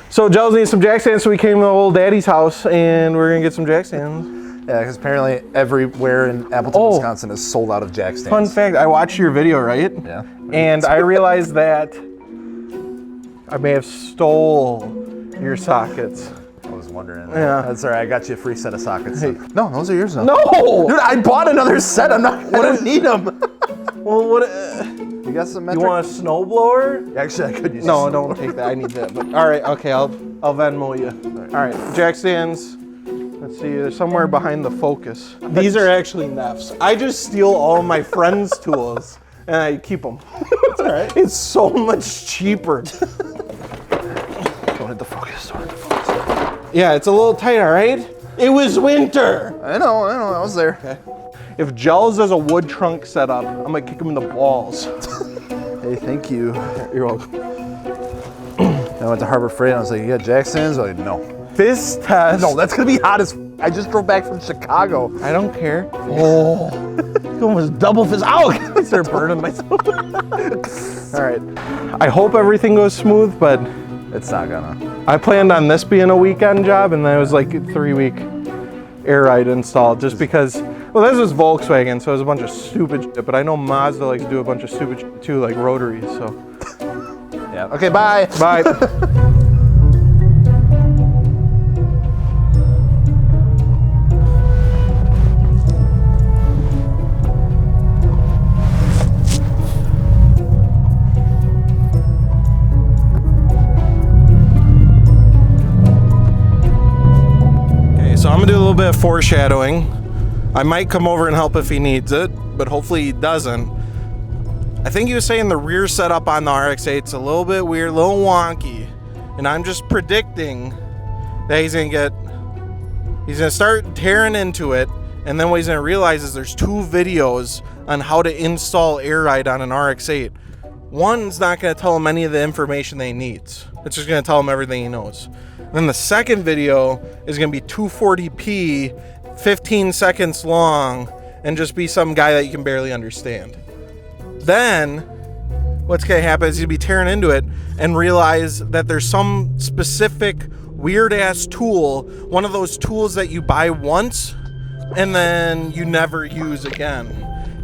So Gels needs some jack stands, so we came to old daddy's house and we're gonna get some jack stands. Yeah, because apparently everywhere in Appleton, Wisconsin is sold out of jack stands. Fun fact, I watched your video, right? Yeah. And I realized that I may have stole your sockets. I was wondering. Yeah. That's all right, I got you a free set of sockets. Hey. No, those are yours now. No! Dude, I bought another set, I don't need them. Well, what? You got some metric? You want a snowblower? Actually, I could use No, don't take that. I need that. But all right, okay, I'll Venmo you. All right, jack stands. Let's see, they're somewhere behind the Focus. These are actually Neffs. I just steal all of my friends' tools and I keep them. That's all right. It's so much cheaper. Don't hit the Focus. Don't hit the Focus. Yeah, it's a little tight, all right? It was winter. I know, I was there. Okay. If Gels does a wood trunk setup, I'm gonna kick him in the balls. Hey, thank you. You're welcome. I went to Harbor Freight and I was like, you got jack stands? I was like, no. This test. No, that's gonna be hot as I just drove back from Chicago. I don't care. Oh, you almost double fist. Ow! I started burning myself. All right. I hope everything goes smooth, but it's not gonna. I planned on this being a weekend job, and then it was like a 3-week air ride install just because, well, this is Volkswagen, so it was a bunch of stupid shit, but I know Mazda likes to do a bunch of stupid shit too, like rotaries, so. Yeah, okay, bye. Bye. So I'm gonna do a little bit of foreshadowing. I might come over and help if he needs it, but hopefully he doesn't. I think he was saying the rear setup on the RX-8 is a little bit weird, a little wonky, and I'm just predicting that he's gonna start tearing into it, and then what he's gonna realize is there's 2 videos on how to install Air Ride on an RX-8. One's not gonna tell him any of the information that he needs. It's just gonna tell him everything he knows. Then the second video is gonna be 240p, 15 seconds long, and just be some guy that you can barely understand. Then, what's gonna happen is you'll be tearing into it and realize that there's some specific weird ass tool, one of those tools that you buy once and then you never use again.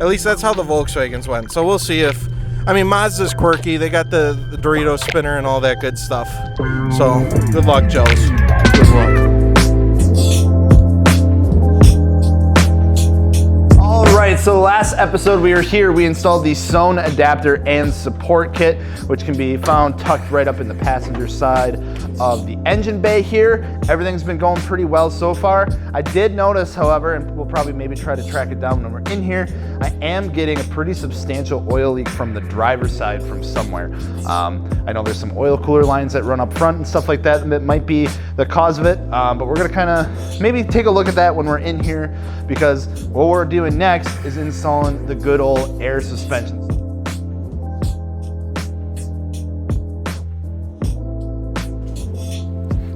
At least that's how the Volkswagens went. So we'll see if, I mean, Mazda's quirky. They got the Dorito spinner and all that good stuff. So, good luck, Gels. Good luck. All right, so last episode we were here, we installed the Sewn adapter and support kit, which can be found tucked right up in the passenger side of the engine bay here. Everything's been going pretty well so far. I did notice, however, and we'll probably maybe try to track it down when we're in here, I am getting a pretty substantial oil leak from the driver's side from somewhere. I know there's some oil cooler lines that run up front and stuff like that that might be the cause of it, but we're gonna kind of maybe take a look at that when we're in here, because what we're doing next is installing the good old air suspension.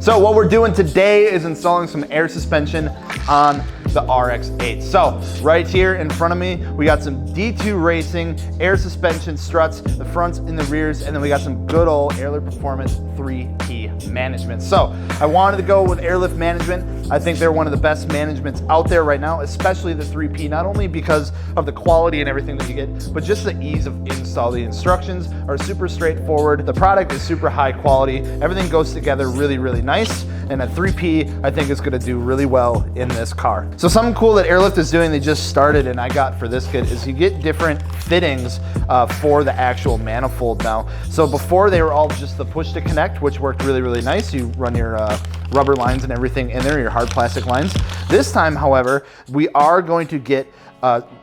So what we're doing today is installing some air suspension on the RX-8. So right here in front of me, we got some D2 Racing Air Suspension Struts, the fronts and the rears, and then we got some good old Airlift Performance 3P management. So I wanted to go with Airlift management. I think they're one of the best managements out there right now, especially the 3P, not only because of the quality and everything that you get, but just the ease of install. The instructions are super straightforward. The product is super high quality. Everything goes together really, really nice. And a 3P, I think, is gonna do really well in this car. So something cool that Airlift is doing, they just started and I got for this kit, is you get different fittings for the actual manifold now. So before they were all just the push to connect, which worked really, really nice. You run your rubber lines and everything in there, your hard plastic lines. This time, however, we are going to get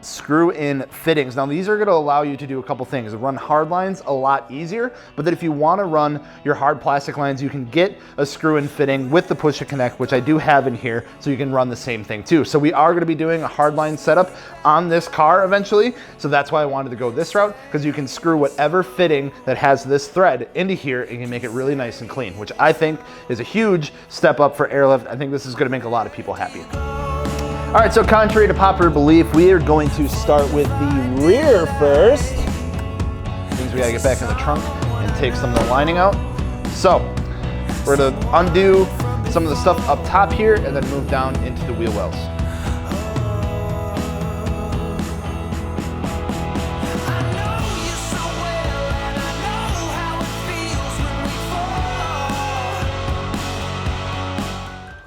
screw-in fittings. Now these are going to allow you to do a couple things. Run hard lines a lot easier, but then if you want to run your hard plastic lines, you can get a screw-in fitting with the push to connect, which I do have in here, so you can run the same thing too. So we are going to be doing a hard line setup on this car eventually, so that's why I wanted to go this route, because you can screw whatever fitting that has this thread into here and you can make it really nice and clean, which I think is a huge step up for Airlift. I think this is going to make a lot of people happy. All right, so contrary to popular belief, we are going to start with the rear first. Means we gotta get back in the trunk and take some of the lining out. So, We're gonna undo some of the stuff up top here and then move down into the wheel wells.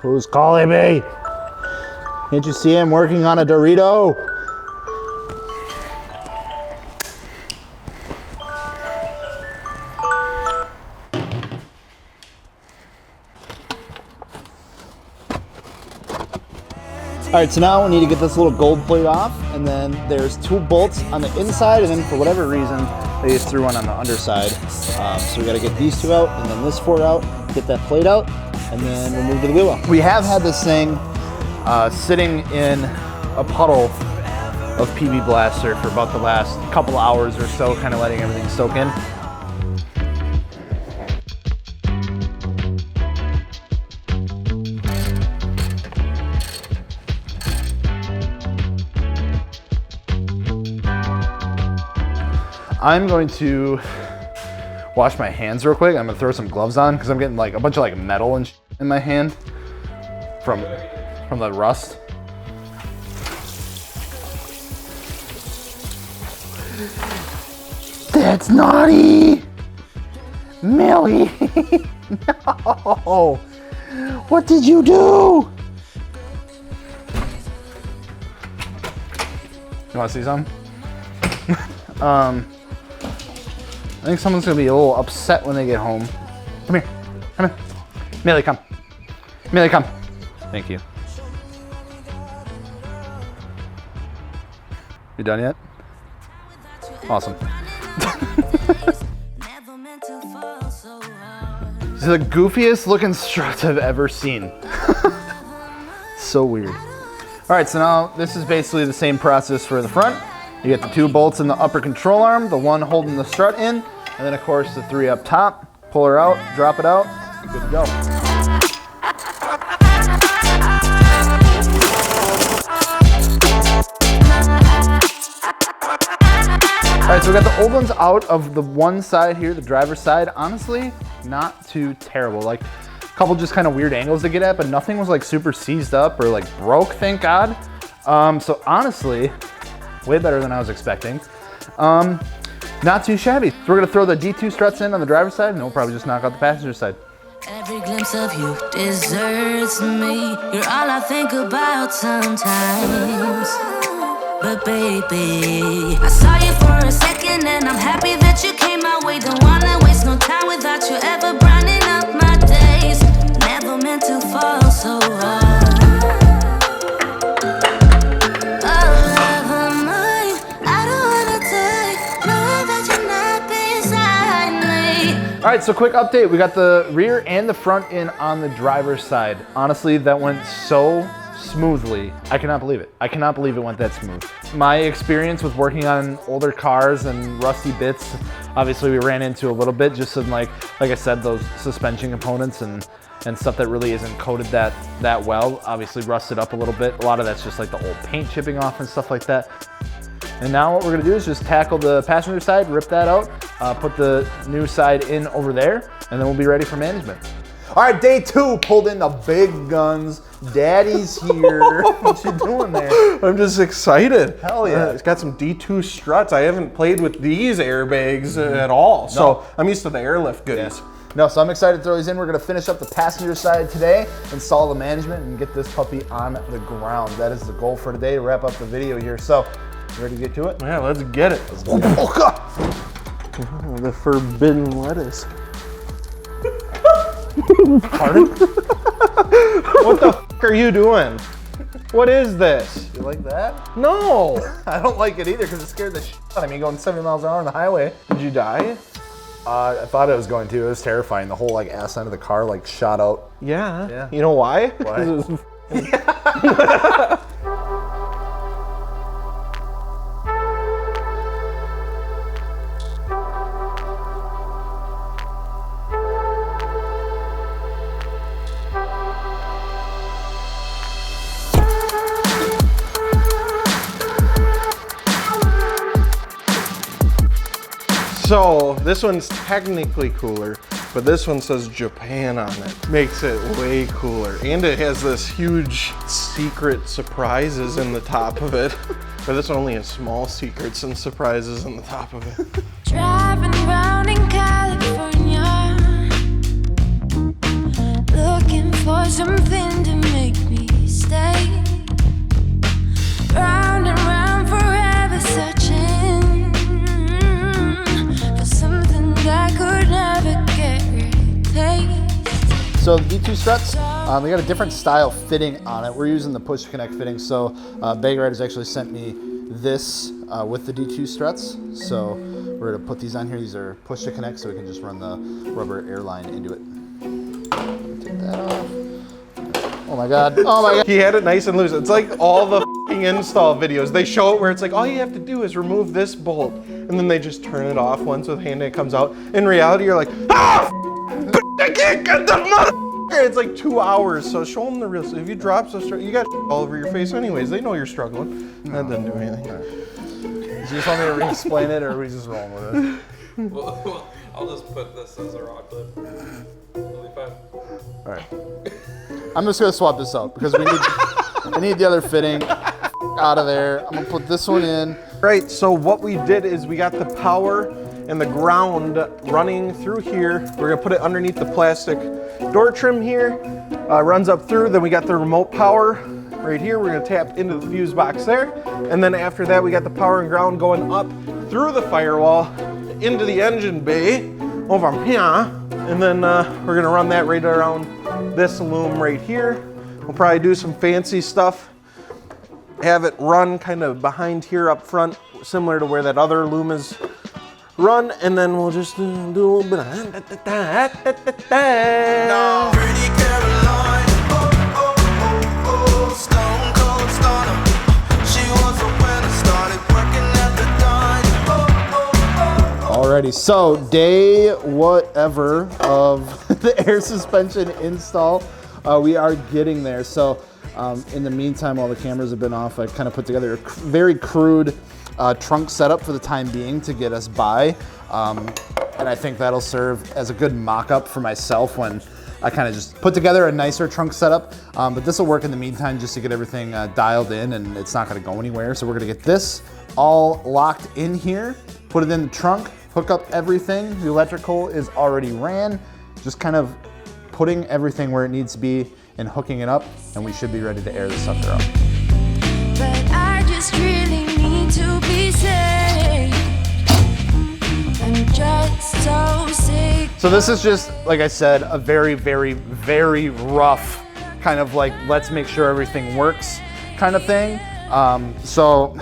Who's calling me? Can't you see him working on a Dorito? All right, so now we need to get this little gold plate off, and then there's 2 bolts on the inside, and then for whatever reason, they just threw one on the underside. So we gotta get these 2 out, and then this 4 out, get that plate out, and then we'll move to the wheel well. We have had this thing sitting in a puddle of PB Blaster for about the last couple hours or so, kind of letting everything soak in. I'm going to wash my hands real quick. I'm gonna throw some gloves on because I'm getting like a bunch of like metal and in my hand from the rust. That's naughty, Millie. No, what did you do? You want to see something? I think someone's gonna be a little upset when they get home. Come here, come here. Millie, come. Millie, come. Thank you. You done yet? Awesome. This is the goofiest looking struts I've ever seen. So weird. All right, so now this is basically the same process for the front. You get the 2 bolts in the upper control arm, the 1 holding the strut in, and then of course the 3 up top. Pull her out, drop it out, good to go. All right, so we got the old ones out of the one side here, the driver's side. Honestly, not too terrible. Like a couple just kind of weird angles to get at, but nothing was like super seized up or like broke, thank God. So honestly, way better than I was expecting. Not too shabby. So we're gonna throw the D2 struts in on the driver's side and we'll probably just knock out the passenger side. Every glimpse of you deserts me. You're all I think about sometimes. But baby, I saw you for a second and I'm happy that you came my way. Don't wanna waste no time without you ever brightening up my days. Never meant to fall so hard. All right, so quick update. We got the rear and the front in on the driver's side. Honestly, that went so smoothly. I cannot believe it. I cannot believe it went that smooth. My experience with working on older cars and rusty bits, obviously we ran into a little bit, just some like I said, those suspension components and stuff that really isn't coated that well, obviously rusted up a little bit. A lot of that's just like the old paint chipping off and stuff like that. And now what we're gonna do is just tackle the passenger side, rip that out, put the new side in over there, and then we'll be ready for management. All right, day 2, pulled in the big guns. Daddy's here. What you doing there? I'm just excited. Hell yeah. It's got some D2 struts. I haven't played with these airbags at all. So I'm used to the Airlift goodies. Yeah. No, so I'm excited to throw these in. We're gonna finish up the passenger side today, install the management, and get this puppy on the ground. That is the goal for today to wrap up the video here. So, you ready to get to it? Yeah, let's get it. Oh, God. Oh, the forbidden lettuce. Pardon? What the f are you doing? What is this? You like that? No. I don't like it either because it scared the shit out of me going 70 miles an hour on the highway. Did you die? I thought I was going to. It was terrifying. The whole like ass end of the car like shot out. Yeah. You know why? Why? So this one's technically cooler, but this one says Japan on it. Makes it way cooler. And it has this huge secret surprises in the top of it. But this one only has small secrets and surprises in the top of it. Driving around in California, looking for something to make me stay. Round and round forever, searching for something that could never get replaced. So the D2 Struts, they got a different style fitting on it. We're using the push to connect fitting. So Bag Riders actually sent me this with the D2 Struts. So we're gonna put these on here. These are push to connect, so we can just run the rubber airline into it. Take that off. Oh my God, oh my God. He had it nice and loose. It's like all the f***ing install videos. They show it where it's like, all you have to do is remove this bolt. And then they just turn it off once with hand and it comes out. In reality, you're like, ah, I can't get the mother. It's like 2 hours, so show them the real stuff. If you drop so straight, you got all over your face anyways. They know you're struggling. That doesn't do anything. Do you just want me to re-explain it, or are we just rolling with it? Well, I'll just put this as a rock clip. It'll be fine. All right. I'm just gonna swap this out because I need the other fitting out of there. I'm gonna put this one in. Right, so what we did is we got the power and the ground running through here. We're gonna put it underneath the plastic door trim here. Runs up through, then we got the remote power right here. We're gonna tap into the fuse box there. And then after that, we got the power and ground going up through the firewall into the engine bay over here. And then we're gonna run that right around this loom right here. We'll probably do some fancy stuff. Have it run kind of behind here up front, similar to where that other loom is run, and then we'll just do a little bit of Pretty Caroline, stone cold stunner. She was a winner, started working at the dime. Alrighty, so day whatever of the air suspension install, we are getting there. So in the meantime, while the cameras have been off, I kind of put together a very crude trunk setup for the time being to get us by. And I think that'll serve as a good mock-up for myself when I kind of just put together a nicer trunk setup. But this will work in the meantime just to get everything dialed in, and it's not gonna go anywhere. So we're gonna get this all locked in here, put it in the trunk, hook up everything. The electrical is already ran, just kind of putting everything where it needs to be and hooking it up, and we should be ready to air this sucker up. But I just really need to be saved. I'm just so sick. So this is just, like I said, a very, very, very rough kind of like, let's make sure everything works kind of thing. So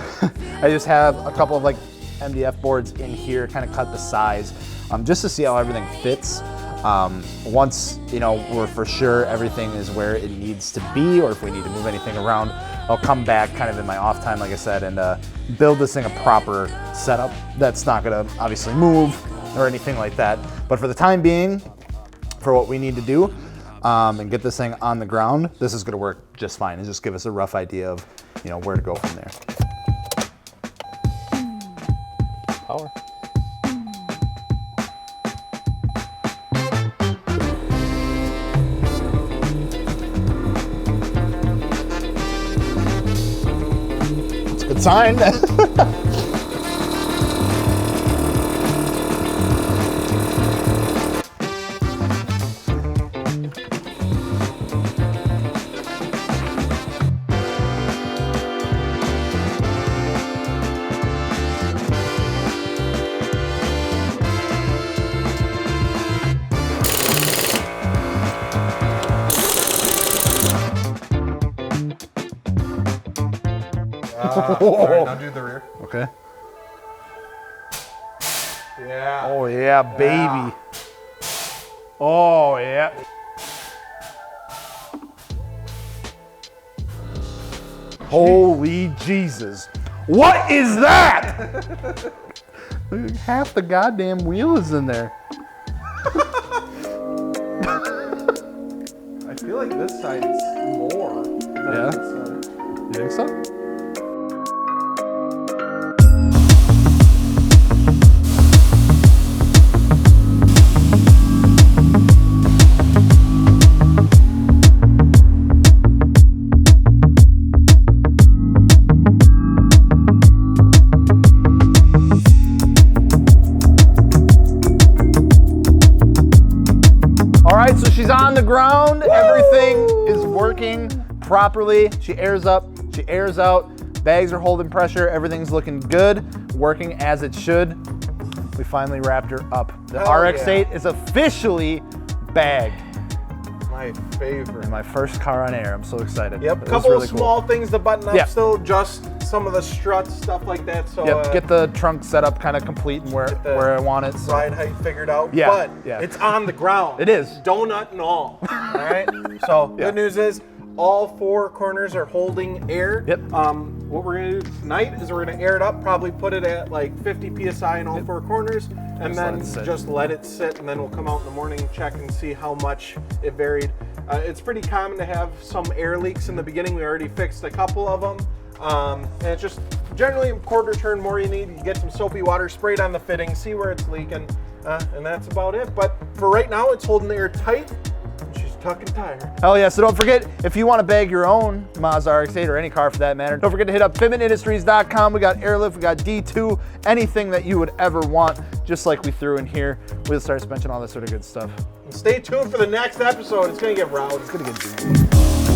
I just have a couple of like MDF boards in here, kind of cut the size, just to see how everything fits. Once, you know, we're for sure everything is where it needs to be, or if we need to move anything around, I'll come back kind of in my off time, like I said, and build this thing a proper setup that's not gonna obviously move or anything like that. But for the time being, for what we need to do and get this thing on the ground, this is gonna work just fine and just give us a rough idea of, you know, where to go from there. Power. Good sign. All right, now do the rear. Okay. Yeah. Oh yeah, baby. Oh yeah. Holy Jesus. What is that? Half the goddamn wheel is in there. I feel like this side's more than Yeah? this side. You think so? on the ground. Everything is working properly. She airs up, she airs out. Bags are holding pressure. Everything's looking good, working as it should. We finally wrapped her up. The RX-8 is officially bagged. My favorite. And my first car on air. I'm so excited. Yep, It was couple really of small things to button up Yeah. still, just some of the struts, stuff like that. So Yep, get the trunk set up kind of complete and where I want it. So. ride height figured out. Yeah, But yeah. it's on the ground. It is. Donut and all. All right. So Yeah. good news is all 4 corners are holding air. Yep. What we're gonna do tonight is we're gonna air it up, probably put it at like 50 PSI in all 4 corners, and Just let then it sit. just let it sit, and then we'll come out in the morning and check and see how much it varied. It's pretty common to have some air leaks in the beginning. We already fixed a couple of them. And it's just generally a quarter turn more you need. You get some soapy water sprayed on the fitting, see where it's leaking, and that's about it. But for right now, it's holding the air tight. She's tucking tired. Hell yeah, so don't forget, if you want to bag your own Mazda RX-8 or any car for that matter, don't forget to hit up fitmentindustries.com. We got Airlift, we got D2, anything that you would ever want, just like we threw in here with Strut suspension, all that sort of good stuff. And stay tuned for the next episode. It's gonna get rowdy. It's gonna get juicy.